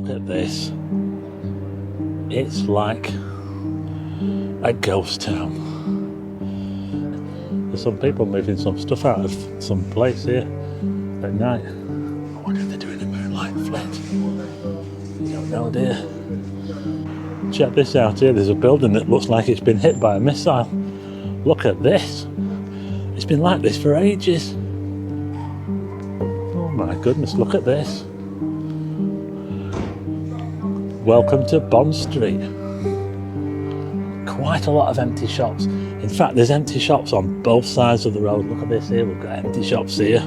Look at this. It's like a ghost town. There's some people moving some stuff out of some place here at night. I wonder if they're doing a moonlight flit. You don't know, dear. Check this out here. There's a building that looks like it's been hit by a missile. Look at this. It's been like this for ages. Oh my goodness, look at this. Welcome to Bond Street. Quite a lot of empty shops. In fact, there's empty shops on both sides of the road. Look at this here. We've got empty shops here.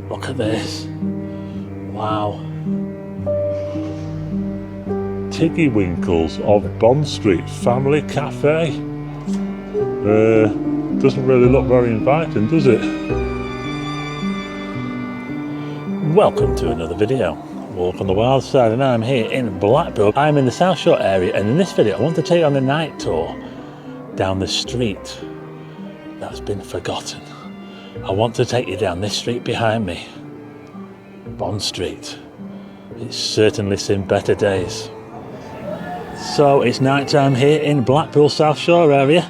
Look at this. Wow. Tiggywinkles of Bond Street Family Cafe. Doesn't really look very inviting, does it? Welcome to another video. Walk on the Wild Side, and I'm here in Blackpool. I'm in the South Shore area, and in this video I want to take you on a night tour down the street that's been forgotten. I want to take you down this street behind me, Bond Street. It's certainly seen better days. So it's night time here in Blackpool South Shore area,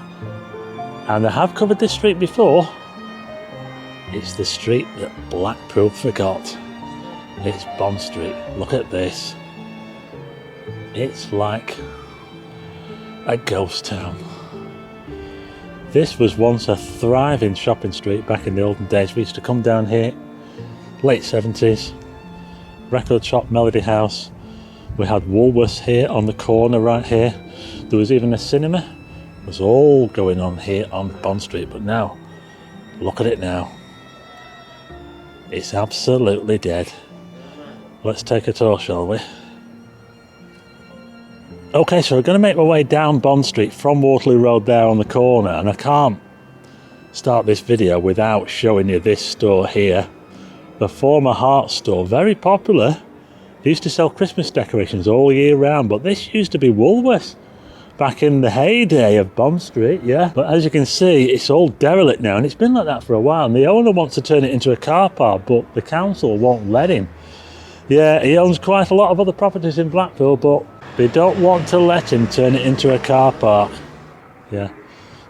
and I have covered this street before. It's the street that Blackpool forgot. It's Bond Street. Look at this. It's like a ghost town. This was once a thriving shopping street back in the olden days. We used to come down here, late 70s, record shop, Melody House. We had Woolworths here on the corner right here. There was even a cinema. It was all going on here on Bond Street, but now, look at it now. It's absolutely dead. Let's take a tour, shall we? Okay, so we're going to make our way down Bond Street from Waterloo Road there on the corner, and I can't start this video without showing you this store here. The former Heart store, very popular. They used to sell Christmas decorations all year round, but this used to be Woolworths back in the heyday of Bond Street, yeah. But as you can see, it's all derelict now, and it's been like that for a while, and the owner wants to turn it into a car park, but the council won't let him. Yeah, he owns quite a lot of other properties in Blackpool, but they don't want to let him turn it into a car park. Yeah.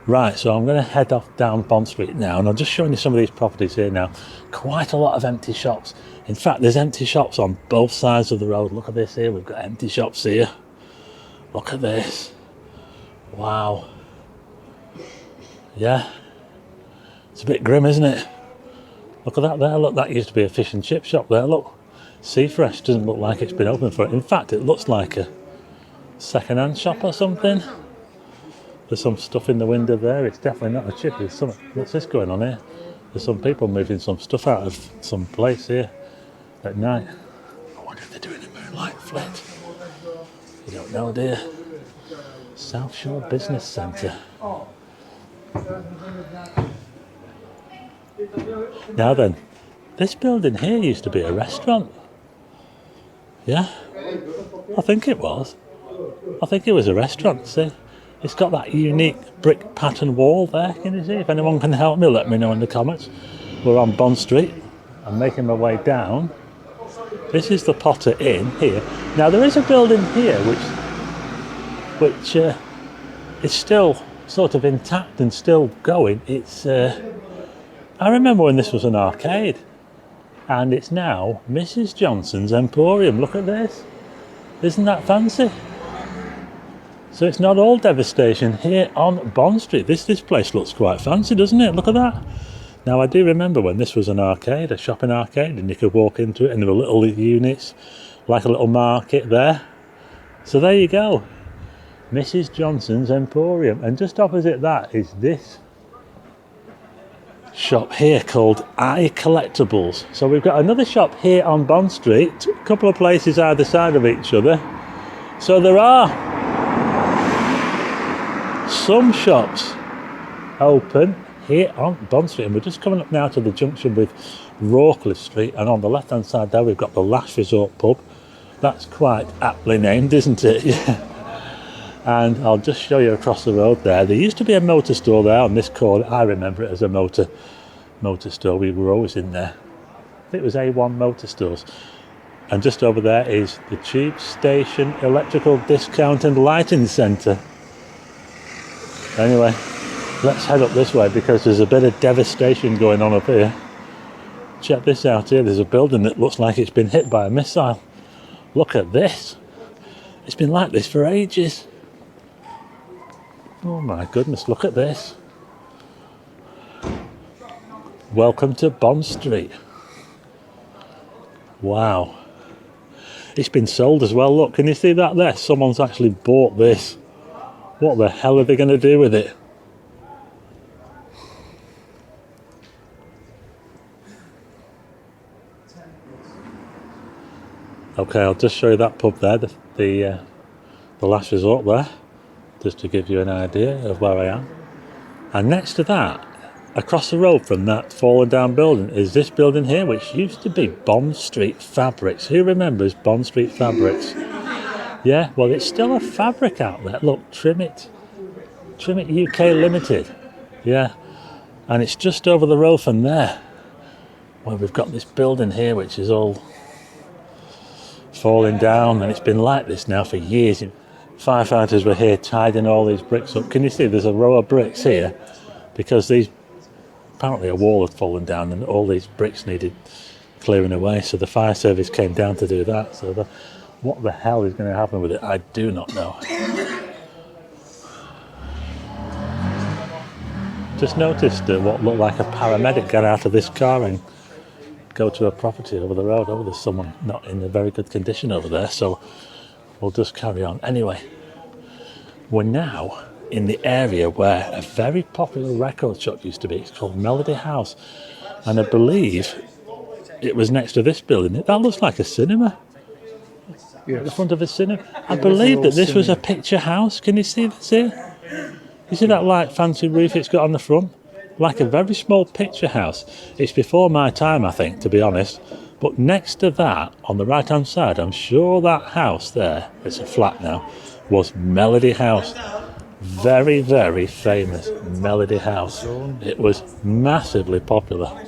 Right, so I'm going to head off down Bond Street now, and I'm just showing you some of these properties here now. Quite a lot of empty shops. In fact, there's empty shops on both sides of the road. Look at this here. We've got empty shops here. Look at this. Wow. Yeah. It's a bit grim, isn't it? Look at that there. Look, that used to be a fish and chip shop there. Look. Sea Fresh doesn't look like it's been open for it. In fact, it looks like a second-hand shop or something. There's some stuff in the window there. It's definitely not a chip. There's something. What's this going on here? There's some people moving some stuff out of some place here at night. I wonder if they're doing a moonlight flit. You don't know, dear. South Shore Business Centre. Now then, this building here used to be a restaurant. Yeah, I think it was. I think it was a restaurant, see? It's got that unique brick pattern wall there, can you see? If anyone can help me, let me know in the comments. We're on Bond Street. I'm making my way down. This is the Potter Inn here. Now there is a building here which is still sort of intact and still going. It's I remember when this was an arcade, and it's now Mrs. Johnson's Emporium. Look at this. Isn't that fancy? So it's not all devastation here on Bond Street. This place looks quite fancy, doesn't it? Look at that. Now I do remember when this was an arcade, a shopping arcade, and you could walk into it and there were little units, like a little market there. So there you go. Mrs. Johnson's Emporium. And just opposite that is this shop here called I Collectibles. So we've got another shop here on Bond Street, a couple of places either side of each other. So there are some shops open here on Bond Street, and we're just coming up now to the junction with Rawcliffe Street, and on the left hand side there we've got the Last Resort pub. That's quite aptly named, isn't it? Yeah. And I'll just show you across the road there. There used to be a motor store there on this corner. I remember it as a motor store. We were always in there. I think it was A1 Motor Stores. And just over there is the Tube Station Electrical Discount and Lighting Centre. Anyway, let's head up this way because there's a bit of devastation going on up here. Check this out here. There's a building that looks like it's been hit by a missile. Look at this. It's been like this for ages. Oh my goodness, look at this. Welcome to Bond Street. Wow. It's been sold as well. Look, can you see that there? Someone's actually bought this. What the hell are they going to do with it? Okay, I'll just show you that pub there, the last resort there, just to give you an idea of where I am. And next to that, across the road from that fallen down building, is this building here, which used to be Bond Street Fabrics. Who remembers Bond Street Fabrics? Yeah, well, it's still a fabric outlet. Look, Trim It UK Limited. Yeah, and it's just over the road from there, where we've got this building here, which is all falling down, and it's been like this now for years. Firefighters were here tidying all these bricks up. Can you see there's a row of bricks here? Because apparently a wall had fallen down and all these bricks needed clearing away, so the fire service came down to do that. So what the hell is going to happen with it, I do not know. Just noticed what looked like a paramedic get out of this car and go to a property over the road. Oh, there's someone not in a very good condition over there, so we'll just carry on. Anyway, we're now in the area where a very popular record shop used to be. It's called Melody House, and I believe it was next to this building. That looks like a cinema. Yes. At the front of a cinema. I believe that this was a picture house. Can you see this here? You see that like fancy roof it's got on the front? Like a very small picture house. It's before my time, I think, to be honest. But next to that, on the right hand side, I'm sure that house there, it's a flat now, was Melody House. Very, very famous Melody House. It was massively popular.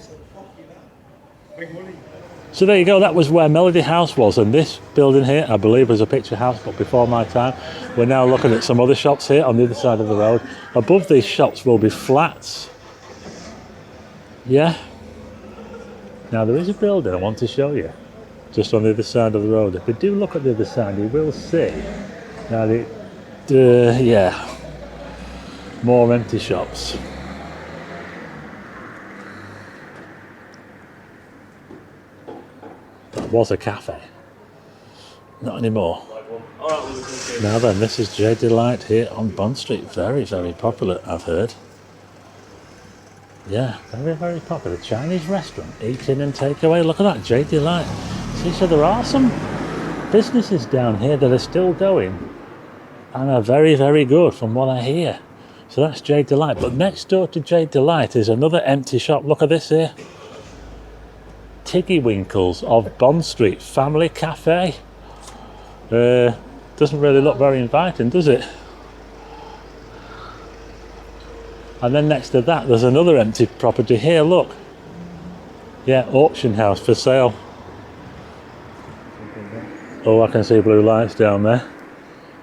So there you go, that was where Melody House was, and this building here, I believe, was a picture house, but before my time. We're now looking at some other shops here on the other side of the road. Above these shops will be flats. Yeah. Now there is a building I want to show you, just on the other side of the road. If you do look at the other side, you will see that yeah, more empty shops. That was a cafe. Not anymore. Now then, this is J Delight here on Bond Street. Very, very popular, I've heard. Yeah, very, very popular. Chinese restaurant, eat-in and takeaway. Look at that, J Delight. See, so there are some businesses down here that are still going and are very, very good from what I hear. So that's J Delight. But next door to J Delight is another empty shop. Look at this here. Tiggy Winkles of Bond Street Family Cafe. Doesn't really look very inviting, does it? And then next to that, there's another empty property here, look. Yeah, auction house for sale. Oh, I can see blue lights down there.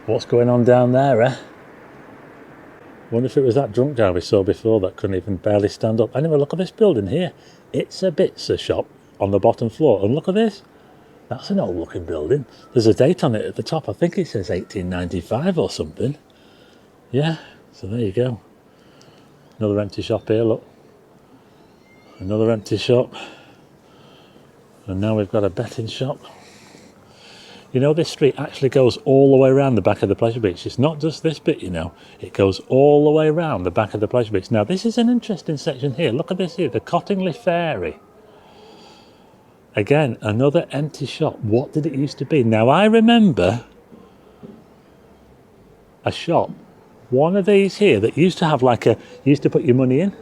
What's going on down there, eh? Wonder if it was that drunk guy we saw before that couldn't even barely stand up. Anyway, look at this building here. It's a Bitzer shop on the bottom floor. And look at this. That's an old looking building. There's a date on it at the top. I think it says 1895 or something. Yeah, so there you go. Another empty shop here, look. Another empty shop. And now we've got a betting shop. You know, this street actually goes all the way around the back of the pleasure beach. It's not just this bit, you know. It goes all the way around the back of the pleasure beach. Now, this is an interesting section here. Look at this here, the Cottingley Ferry. Again, another empty shop. What did it used to be? Now, I remember a shop, one of these here, that used to have like you used to put your money in.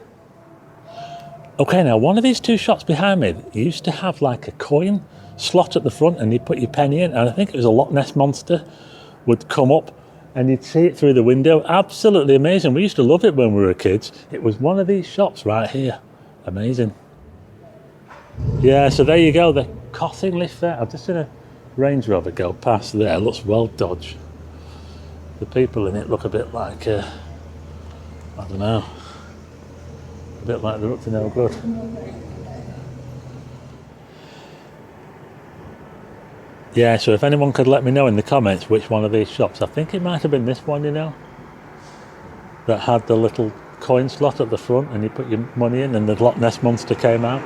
Okay, now, one of these two shops behind me used to have like a coin slot at the front, and you'd put your penny in, and I think it was a Loch Ness Monster would come up and you'd see it through the window. Absolutely amazing. We used to love it when we were kids. It was one of these shops right here. Amazing. Yeah, so there you go, the Cottingley Fair. I'm just in a Range Rover go past there. Looks well dodged. The people in it look a bit like, I don't know, a bit like they're up to no good. Yeah, so if anyone could let me know in the comments which one of these shops, I think it might have been this one, you know, that had the little coin slot at the front and you put your money in and the Loch Ness Monster came out.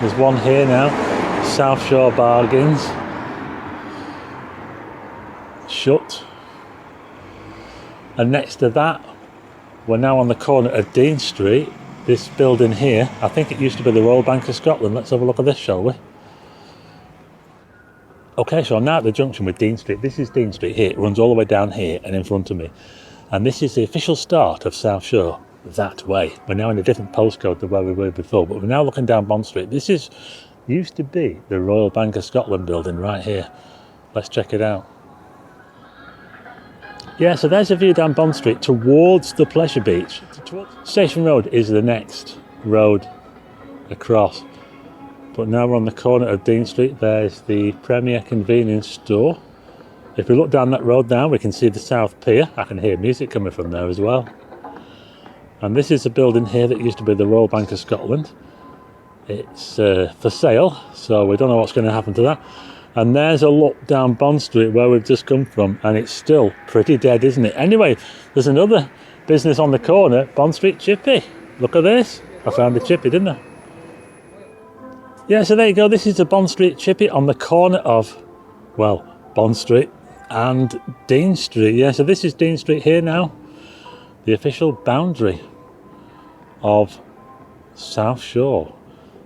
There's one here now, South Shore Bargains. Shut. And next to that, we're now on the corner of Dean Street. This building here, I think it used to be the Royal Bank of Scotland. Let's have a look at this, shall we? Okay, so I'm now at the junction with Dean Street. This is Dean Street here. It runs all the way down here and in front of me. And this is the official start of South Shore that way. We're now in a different postcode to where we were before, but we're now looking down Bond Street. This used to be the Royal Bank of Scotland building right here. Let's check it out. Yeah, so there's a view down Bond Street towards the Pleasure Beach. Station Road is the next road across. But now we're on the corner of Dean Street. There's the Premier Convenience Store. If we look down that road now, we can see the South Pier. I can hear music coming from there as well. And this is a building here that used to be the Royal Bank of Scotland. It's for sale, so we don't know what's going to happen to that. And there's a look down Bond Street where we've just come from, and it's still pretty dead, isn't it? Anyway, there's another business on the corner, Bond Street Chippy. Look at this. I found a chippy, didn't I? Yeah, so there you go. This is the Bond Street Chippy on the corner of, well, Bond Street and Dean Street. Yeah, so this is Dean Street here now. The official boundary of South Shore.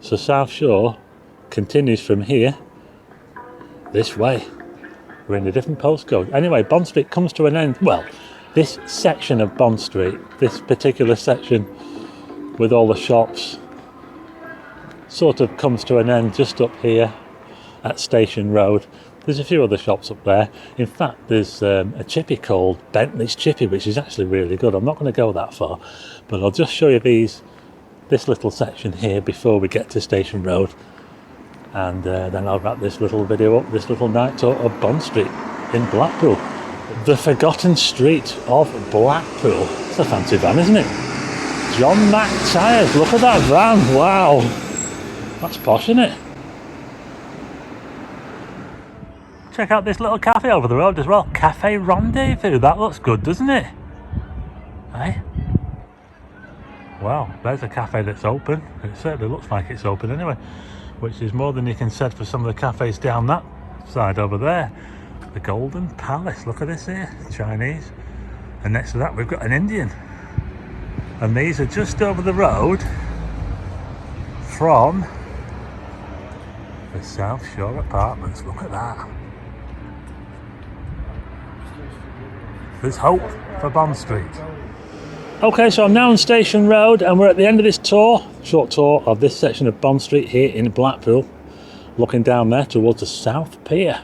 So South Shore continues from here this way. We're in a different postcode. Anyway, Bond Street comes to an end. Well, this section of Bond Street, this particular section with all the shops, sort of comes to an end just up here at Station Road. There's a few other shops up there. In fact, there's a chippy called Bentley's Chippy, which is actually really good. I'm not going to go that far, but I'll just show you this little section here before we get to Station Road. And then I'll wrap this little video up, this little night tour of Bond Street in Blackpool. The forgotten street of Blackpool. It's a fancy van, isn't it? John Mack Tyres, look at that van, wow. That's posh, isn't it? Check out this little cafe over the road as well. Cafe Rendezvous, that looks good, doesn't it? Hey? Wow, there's a cafe that's open. It certainly looks like it's open anyway, which is more than you can say for some of the cafes down that side over there. The Golden Palace, look at this here, Chinese. And next to that we've got an Indian. And these are just over the road from the South Shore Apartments, look at that. There's hope for Bond Street. Okay, so I'm now on Station Road and we're at the end of this tour, short tour of this section of Bond Street here in Blackpool, looking down there towards the South Pier.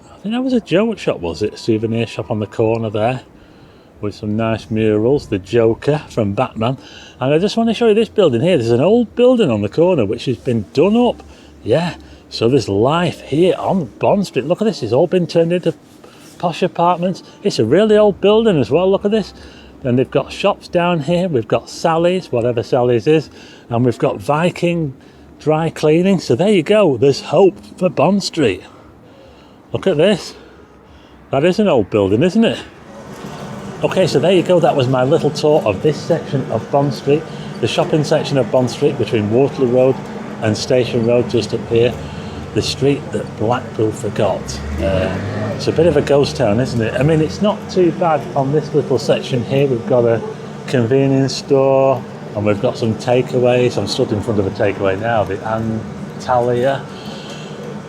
I think that was a joke shop, was it? A souvenir shop on the corner there with some nice murals, the Joker from Batman. And I just want to show you this building here. There's an old building on the corner which has been done up. Yeah, so there's life here on Bond Street. Look at this, it's all been turned into posh apartments. It's a really old building as well, look at this. And they've got shops down here. We've got Sally's, whatever Sally's is, and we've got Viking dry cleaning. So there you go. There's hope for Bond Street. Look at this. That is an old building, isn't it? Okay, so there you go. That was my little tour of this section of Bond Street, the shopping section of Bond Street between Waterloo Road and Station Road, just up here. The street that Blackpool forgot. It's a bit of a ghost town, isn't it? I mean, it's not too bad on this little section here. We've got a convenience store and we've got some takeaways. I'm stood in front of a takeaway now, the Antalya.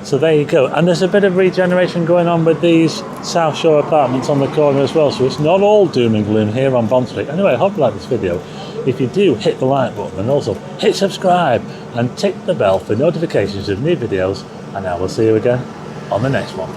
So there you go. And there's a bit of regeneration going on with these South Shore apartments on the corner as well. So it's not all doom and gloom here on Bond Street. Anyway, I hope you like this video. If you do, hit the like button and also hit subscribe and tick the bell for notifications of new videos. And I will see you again on the next one.